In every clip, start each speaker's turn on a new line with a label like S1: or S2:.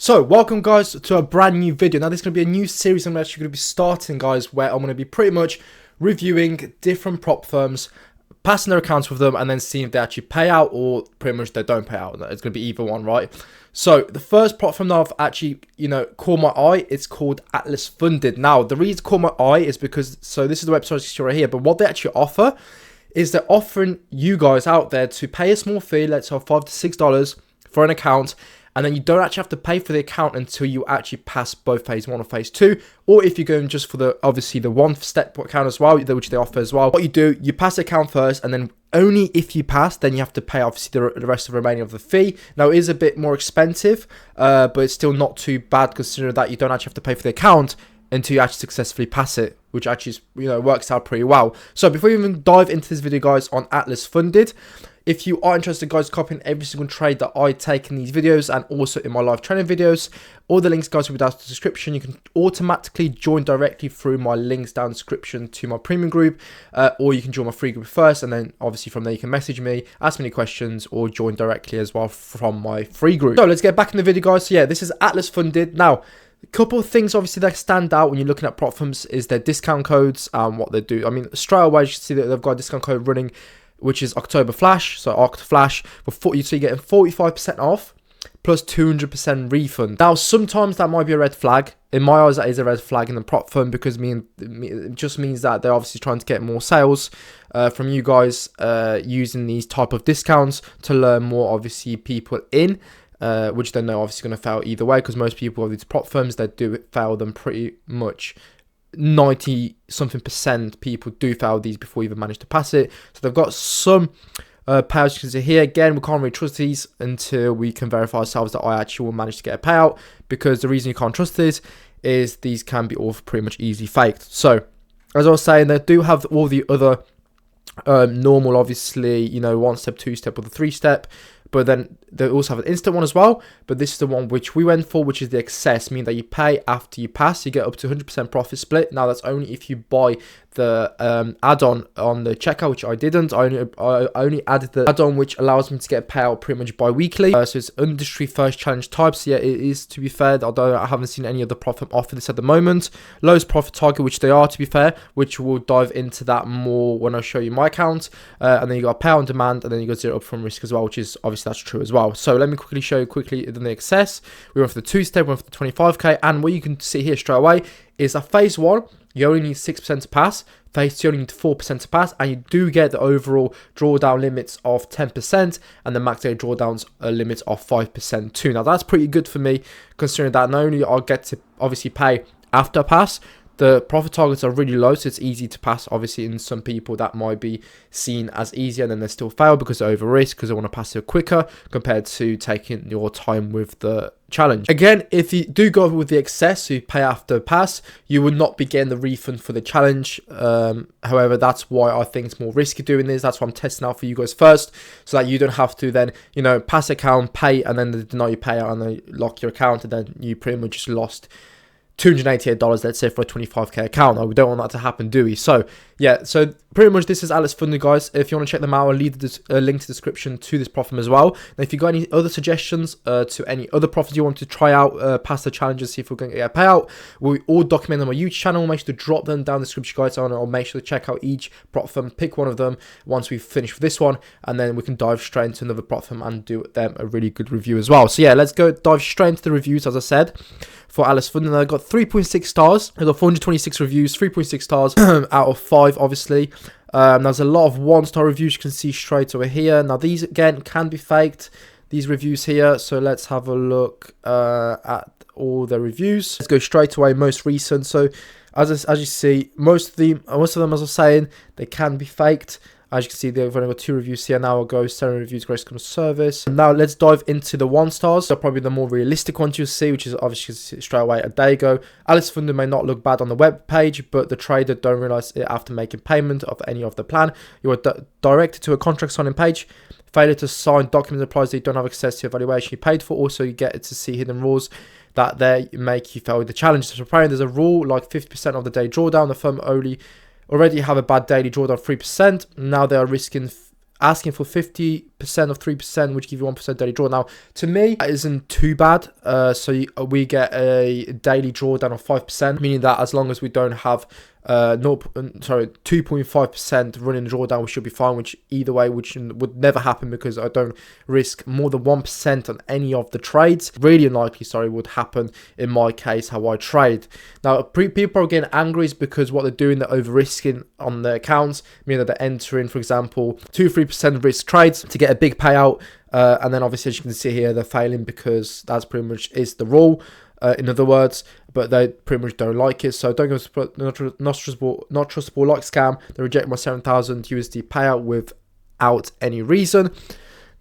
S1: So, welcome guys to a brand new video. Now, this is going to be a new series I'm actually going to be starting, guys, where I'm going to be pretty much reviewing different prop firms, passing their accounts with them, and then seeing if they actually pay out or pretty much they don't pay out. It's going to be either one, right? So, the first prop firm that I've actually, caught my eye, it's called Atlas Funded. Now, the reason it caught my eye is because, so this is the website right here, but what they actually offer is they're offering you guys out there to pay a small fee, let's say $5 to $6 for an account, and then you don't actually have to pay for the account until you actually pass both phase 1 or phase 2, or if you're going just for the, obviously the one step account as well, which they offer as well. What you do, you pass the account first, and then only if you pass, then you have to pay obviously the rest of the remaining of the fee. Now, it is a bit more expensive, but it's still not too bad considering that you don't actually have to pay for the account until you actually successfully pass it, which actually works out pretty well. So before we even dive into this video, guys, on Atlas Funded, if you are interested, guys, copying every single trade that I take in these videos and also in my live training videos, all the links, guys, will be down in the description. You can automatically join directly through my links down in the description to my premium group, or you can join my free group first, and then obviously from there you can message me, ask me any questions, or join directly as well from my free group. So let's get back in the video, guys. So yeah, this is Atlas Funded. Now, a couple of things obviously that stand out when you're looking at prop firms is their discount codes and what they do. I mean, straight away you can see that they've got a discount code running, which is October Flash, so Oct Flash, so you're getting 45% off plus 200% refund. Now, sometimes that might be a red flag. In my eyes, that is a red flag in the prop firm because it just means that they're obviously trying to get more sales from you guys using these type of discounts to lure more, obviously, people in. Which they know obviously going to fail either way, because most people of these prop firms, they do fail them pretty much. 90-something% people do fail these before even manage to pass it. So they've got some payouts you can see here. Again, we can't really trust these until we can verify ourselves that I actually will manage to get a payout, because the reason you can't trust these is these can be all pretty much easily faked. So as I was saying, they do have all the other normal, obviously, 1 step, 2 step, or the 3 step, but then they also have an instant one as well. But this is the one which we went for, which is the excess, meaning that you pay after you pass. You get up to 100% profit split. Now, that's only if you buy the add-on on the checkout, which I didn't. I only added the add-on, which allows me to get a payout pretty much bi-weekly. So it's industry first challenge type. So yeah, it is, to be fair, although I haven't seen any other profit offer this at the moment. Lowest profit target, which they are, to be fair, which we'll dive into that more when I show you my account. And then you got pay on demand, and then you got zero upfront risk as well, which is obviously that's true as well. So let me quickly show you the excess. We went for the 2-step, we went for the 25k, and what you can see here straight away is that phase 1, you only need 6% to pass. Phase 2, you only need 4% to pass, and you do get the overall drawdown limits of 10% and the max daily drawdowns limits of 5% too. Now, that's pretty good for me, considering that not only I'll get to obviously pay after pass, the profit targets are really low, so it's easy to pass. Obviously, in some people that might be seen as easier, and then they still fail because they're over risk, because they want to pass it quicker compared to taking your time with the challenge. Again, if you do go with the excess, so you pay after pass, you will not be getting the refund for the challenge. However, that's why I think it's more risky doing this. That's why I'm testing out for you guys first, so that you don't have to then, pass account, pay, and then they deny your payout, and they lock your account, and then you pretty much just lost $288, let's say, for a 25k account. Now, we don't want that to happen, do we? So yeah, so pretty much this is Atlas Funded, guys. If you want to check them out, I'll leave the link to the description to this profit as well. And if you got any other suggestions to any other profits you want to try out, pass the challenges, see if we're going to get a payout, we all document them on my YouTube channel. Make sure to drop them down in the description, guys. I'll make sure to check out each prop firm, pick one of them once we've finished with this one, and then we can dive straight into another prop firm and do them a really good review as well. So yeah, let's go dive straight into the reviews, as I said, for Atlas Funded. I got 3.6 stars. I got 426 reviews, 3.6 stars out of 5, obviously. There's a lot of 1-star reviews you can see straight over here. Now, these again can be faked, these reviews here. So let's have a look at all the reviews. Let's go straight away, most recent. So as you see, most of them, as I was saying, they can be faked. As you can see, they've only got 2 reviews here. Now I'll go 7 reviews, great customer service. And now let's dive into the 1-stars. So probably the more realistic ones you'll see, which is obviously straight away a day ago. Atlas Funded may not look bad on the web page, but the trader don't realize it after making payment of any of the plan. You are directed to a contract signing page. Failure to sign document implies that you don't have access to evaluation you paid for. Also, you get to see hidden rules that they make you fail with the challenge. So apparently there's a rule like 50% of the day drawdown. The firm already have a bad daily drawdown 3%. Now they are risking asking for 50% of 3%, which give you 1% daily draw. Now, to me, that isn't too bad. We get a daily drawdown of 5%, meaning that as long as we don't have 2.5% running drawdown, we should be fine, which either way, which would never happen because I don't risk more than 1% on any of the trades. Really unlikely, would happen in my case, how I trade. Now, people are getting angry is because what they're doing, they're over risking on their accounts, meaning that they're entering, for example, 2-3% risk trades to get a big payout. And then obviously, as you can see here, they're failing because that's pretty much is the rule. In other words, but they pretty much don't like it. So don't go not trustable like scam. They reject my 7,000 USD payout without any reason.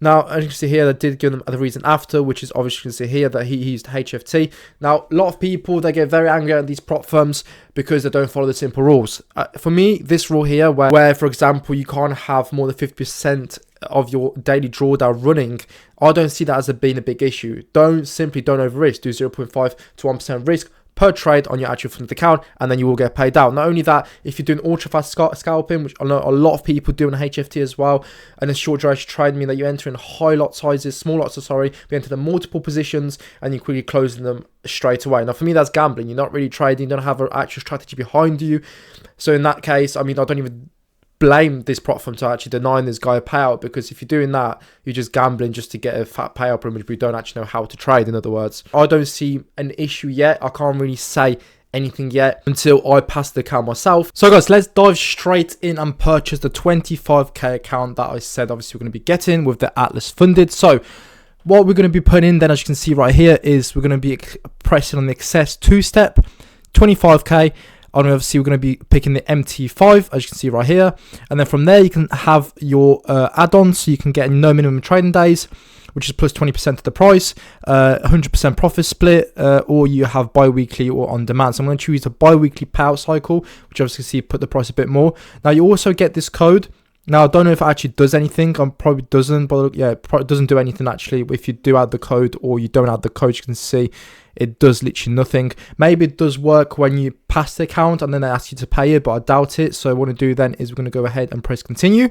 S1: Now, as you can see here, they did give them the reason after, which is obviously you can see here that he used HFT. Now, a lot of people, they get very angry at these prop firms because they don't follow the simple rules. For me, this rule here, where for example, you can't have more than 50% of your daily drawdown running, I don't see that as being a big issue. Simply don't over risk. Do 0.5 to 1% risk per trade on your actual funded account, and then you will get paid out. Not only that, if you're doing ultra fast scalping, which I know a lot of people do on HFT as well, and a short duration trade, mean that you enter in small lots, we enter the multiple positions and you quickly closing them straight away. Now, for me, that's gambling. You're not really trading. You don't have an actual strategy behind you. So in that case, I mean, I don't even blame this prop firm to actually denying this guy a payout, because if you're doing that, you're just gambling just to get a fat payout, pretty much, but you don't actually know how to trade. In other words, I don't see an issue yet. I can't really say anything yet until I pass the account myself. So guys, let's dive straight in and purchase the 25k account that I said obviously we're going to be getting with the Atlas funded. So what we're going to be putting in then, as you can see right here, is we're going to be pressing on the access 2-step 25k. And obviously we're going to be picking the MT5, as you can see right here, and then from there you can have your add-ons, so you can get no minimum trading days, which is plus 20% of the price, 100% profit split, or you have bi-weekly or on demand. So I'm going to choose a bi-weekly payout cycle, which obviously see put the price a bit more. Now you also get this code. Now, I don't know if it actually does anything. Probably doesn't, but yeah, it probably doesn't do anything actually. If you do add the code or you don't add the code, you can see it does literally nothing. Maybe it does work when you pass the account and then they ask you to pay it, but I doubt it. So what I want to do then is we're going to go ahead and press continue.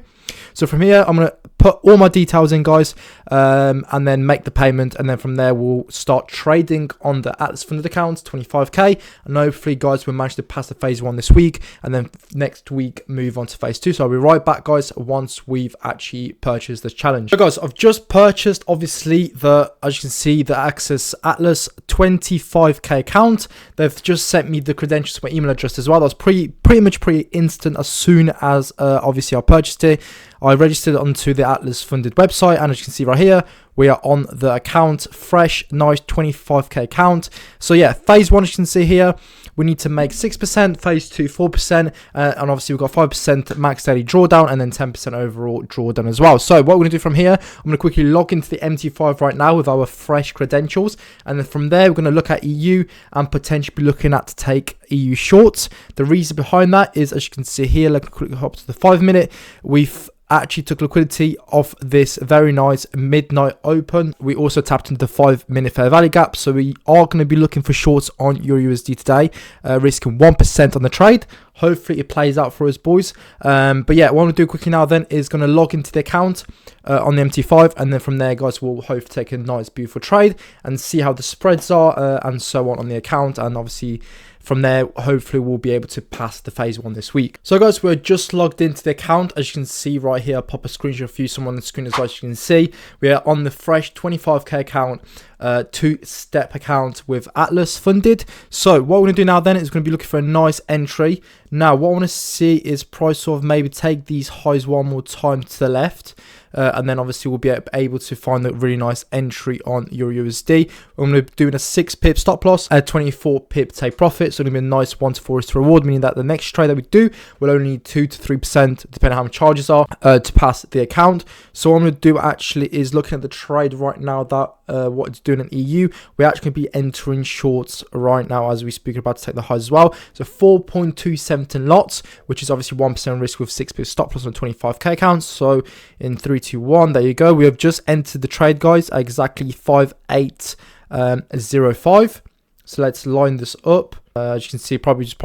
S1: So from here, I'm going to put all my details in, guys, and then make the payment. And then from there, we'll start trading on the Atlas funded account, 25k. And hopefully, guys, we'll manage to pass the phase 1 this week. And then next week, move on to phase 2. So I'll be right back, guys, once we've actually purchased this challenge. So guys, I've just purchased, obviously, as you can see, the Access Atlas 25k account. They've just sent me the credentials to my email address as well. That was pretty much instant. As soon as obviously I purchased it, I registered onto the Atlas funded website, and as you can see right here, we are on the account, fresh, nice 25k account. So yeah, phase 1, as you can see here, we need to make 6%, phase 2 4%, and obviously we've got 5% max daily drawdown and then 10% overall drawdown as well. So what we're going to do from here, I'm going to quickly log into the MT5 right now with our fresh credentials, and then from there we're going to look at EU and potentially be looking at to take EU shorts. The reason behind that is, as you can see here, let's quickly hop to the 5-minute. We've actually took liquidity off this very nice midnight open. We also tapped into the 5-minute fair value gap, so we are going to be looking for shorts on EURUSD today, risking 1% on the trade. Hopefully it plays out for us, boys. But yeah, what I'm going to do quickly now then is going to log into the account on the MT5, and then from there, guys, we'll hope to take a nice beautiful trade and see how the spreads are and so on the account. And obviously from there, hopefully we'll be able to pass the phase 1 this week. So guys, we're just logged into the account. As you can see right here, I'll pop a screenshot for you, someone on the screen as well. As you can see, we are on the fresh 25k account, 2-step account with Atlas funded. So what we're going to do now then is going to be looking for a nice entry. Now what I want to see is price sort of maybe take these highs one more time to the left. And then obviously we'll be able to find a really nice entry on EURUSD. I'm going to be doing a 6-pip stop loss, a 24-pip take profit. So it's going to be a nice 1 to 4 risk to reward, meaning that the next trade that we do will only need 2 to 3%, depending on how much charges are, to pass the account. So what I'm going to do actually is looking at the trade right now that what it's doing in EU. We're actually going to be entering shorts right now as we speak, about to take the highs as well. So 4.217 lots, which is obviously 1% risk with 6-pip stop loss on 25k accounts. So in 3, 2, 1, there you go. We have just entered the trade, guys, at exactly 5805. So let's line this up. As you can see, you probably see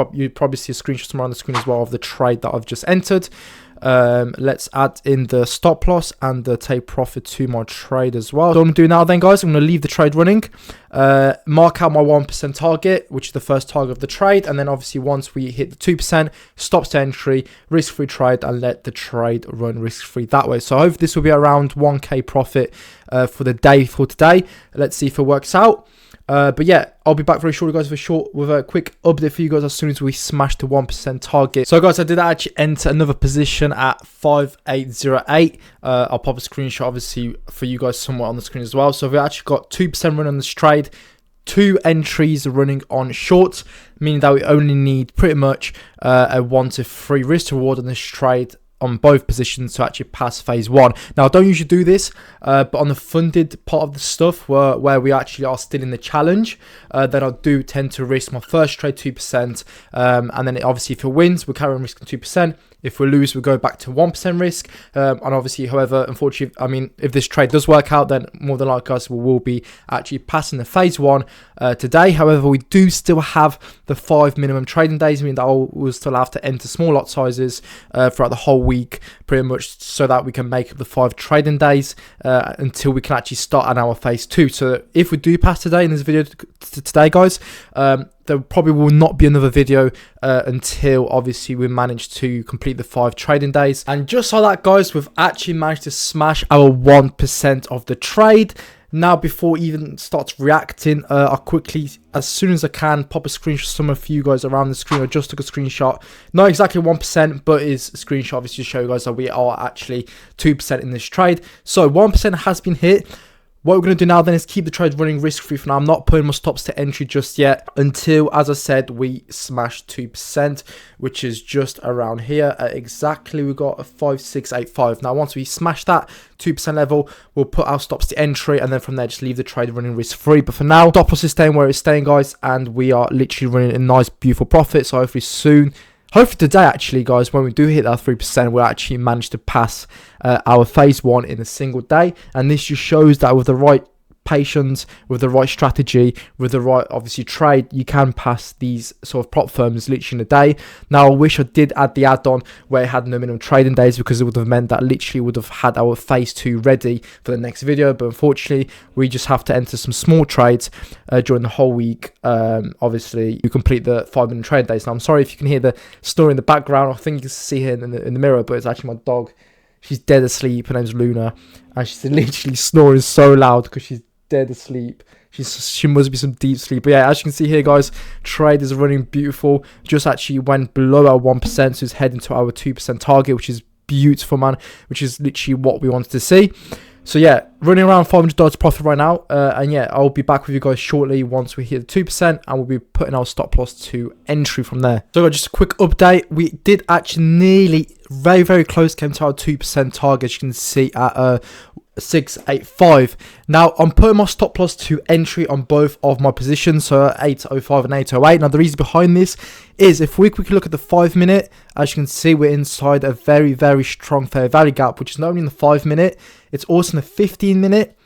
S1: a screenshot somewhere on the screen as well of the trade that I've just entered. Let's add in the stop loss and the take profit to my trade as well. So what I'm going to do now then, guys, I'm going to leave the trade running, mark out my 1% target, which is the first target of the trade, and then obviously once we hit the 2%, stops to entry, risk-free trade, and let the trade run risk-free that way. So I hope this will be around 1k profit for the day for today. Let's see if it works out. But yeah, I'll be back very shortly, guys, with a quick update for you guys as soon as we smash the 1% target. So guys, I did actually enter another position at 5808. I'll pop a screenshot obviously for you guys somewhere on the screen as well. So we actually got 2% running on this trade, 2 entries running on short, meaning that we only need pretty much a 1 to 3 risk to reward on this trade on both positions to actually pass phase 1. Now, I don't usually do this, but on the funded part of the stuff where we actually are still in the challenge, then I do tend to risk my first trade 2%, and then obviously if it wins, we carry on risking 2%. If we lose, we go back to 1% risk. And obviously, however, unfortunately, I mean, if this trade does work out, then more than likely us we will be actually passing the phase 1 today. However, we do still have the 5 minimum trading days, meaning that we'll still have to enter small lot sizes throughout the whole week, pretty much so that we can make up the 5 trading days until we can actually start on our phase 2. So if we do pass today in this video today, guys, there probably will not be another video until obviously we manage to complete the 5 trading days. And just like that, guys, we've actually managed to smash our 1% of the trade. Now, before even starts reacting, I'll quickly, as soon as I can, pop a screenshot somewhere for you guys around the screen. I just took a screenshot, not exactly 1%, but is a screenshot obviously to show you guys that we are actually 2% in this trade. So 1% has been hit. What we're going to do now then is keep the trade running risk-free for now. I'm not putting my stops to entry just yet until, as I said, we smash 2%, which is just around here. Exactly, we got a 5685. Now, once we smash that 2% level, we'll put our stops to entry, and then from there, just leave the trade running risk-free. But for now, stop loss is staying where it's staying, guys, and we are literally running a nice, beautiful profit. So hopefully soon, hopefully today, actually, guys, when we do hit that 3%, we'll actually manage to pass our phase 1 in a single day. And this just shows that with the right patience, with the right strategy, with the right, obviously, trade, you can pass these sort of prop firms literally in a day. Now, I wish I did add the add-on where it had no minimum trading days, because it would have meant that literally would have had our phase 2 ready for the next video. But unfortunately, we just have to enter some small trades during the whole week. Obviously, you complete the 5-minute trade days. Now, I'm sorry if you can hear the snore in the background. I think you can see her in the mirror, but it's actually my dog. She's dead asleep. Her name's Luna, and she's literally snoring so loud because she's dead asleep. She must be some deep sleep. But yeah, as you can see here, guys, trade is running beautiful. Just actually went below our 1%, so it's heading to our 2% target, which is beautiful, man, which is literally what we wanted to see. So yeah, running around $500 profit right now, and yeah, I'll be back with you guys shortly once we hit the 2%, and we'll be putting our stop loss to entry from there. So just a quick update, we did actually nearly, very, very close, came to our 2% target, as you can see at 685. Now, I'm putting my stop loss to entry on both of my positions, so 805 and 808. Now, the reason behind this is if we quickly look at the 5-minute, as you can see, we're inside a very, very strong fair value gap, which is not only in the 5-minute, it's also in the 15-minute,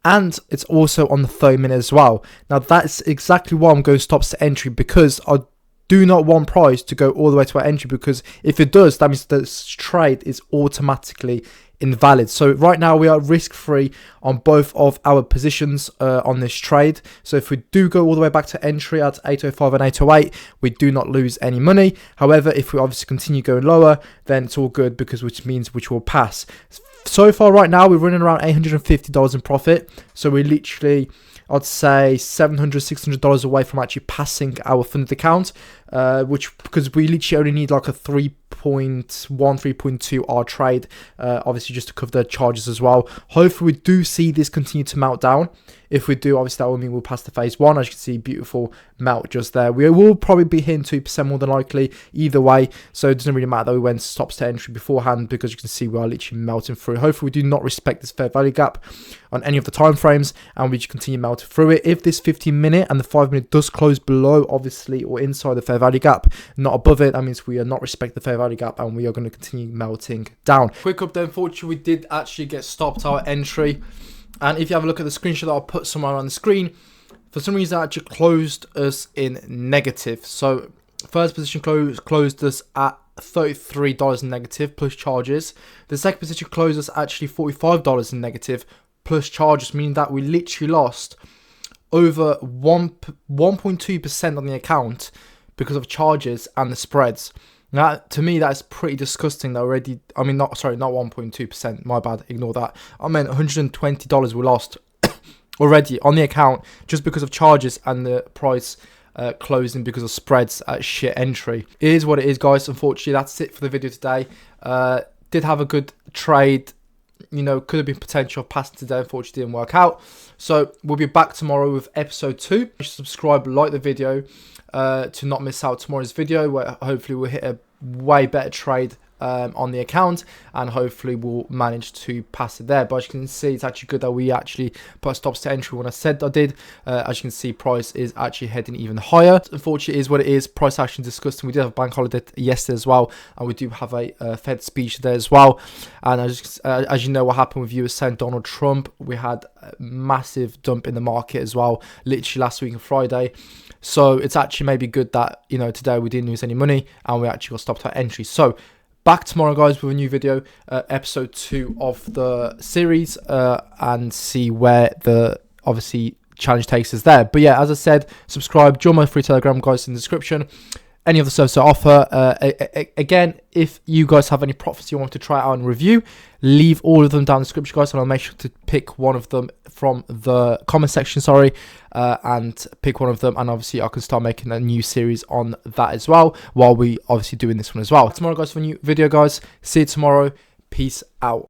S1: and it's also on the 30-minute as well. Now, that's exactly why I'm going stops to entry, because I do not want price to go all the way to our entry, because if it does, that means the trade is automatically invalid. So right now we are risk free on both of our positions on this trade. So if we do go all the way back to entry at 805 and 808, we do not lose any money. However, if we obviously continue going lower, then it's all good, because which will pass. So far right now we're running around $850 in profit, so we're literally, I'd say, $700, $600 away from actually passing our funded account, because we literally only need like a 3.1, 3.2 R trade, obviously just to cover the charges as well. Hopefully we do see this continue to melt down. If we do, obviously that will mean we'll pass the phase 1. As you can see, beautiful melt just there. We will probably be hitting 2% more than likely either way, so it doesn't really matter that we went stops to entry beforehand, because you can see we are literally melting through. Hopefully we do not respect this fair value gap on any of the time frames, and we just continue melting through it. If this 15-minute and the 5-minute does close below, obviously, or inside the fair value gap, not above it, that means we are not respect the fair value gap, and we are going to continue melting down. Quick update, unfortunately, we did actually get stopped our entry. And if you have a look at the screenshot that I'll put somewhere on the screen, for some reason that actually closed us in negative. So first position closed us at $33 in negative plus charges. The second position closed us actually $45 in negative plus charges, meaning that we literally lost over 1.2% on the account because of charges and the spreads. Now, to me, that's pretty disgusting. That already, I mean, not 1.2%. My bad, ignore that. I meant $120 we lost already on the account just because of charges and the price closing because of spreads at shit entry. It is what it is, guys. Unfortunately, that's it for the video today. Did have a good trade. You know, could have been potential of passing today. Unfortunately, didn't work out. So we'll be back tomorrow with episode 2. Subscribe, like the video to not miss out tomorrow's video, where hopefully we'll hit a way better trade on the account, and hopefully we'll manage to pass it there. But as you can see, it's actually good that we actually put stops to entry when I said I did. As you can see, price is actually heading even higher. Unfortunately, it is what it is. Price action disgusting. We did have a bank holiday yesterday as well, and we do have a Fed speech there as well. And as you know, what happened with US President Donald Trump, we had a massive dump in the market as well, literally last week on Friday. So it's actually maybe good that, you know, today we didn't lose any money and we actually got stopped at entry. So back tomorrow, guys, with a new video, episode 2 of the series, and see where the, obviously, challenge takes us there. But yeah, as I said, subscribe, join my free Telegram, guys, in the description. Any other service I offer. Again, if you guys have any profits you want to try out and review, leave all of them down in the description, guys, and I'll make sure to pick one of them from the comment section, and pick one of them, and obviously I can start making a new series on that as well, while we obviously doing this one as well. Tomorrow, guys, for a new video, guys. See you tomorrow. Peace out.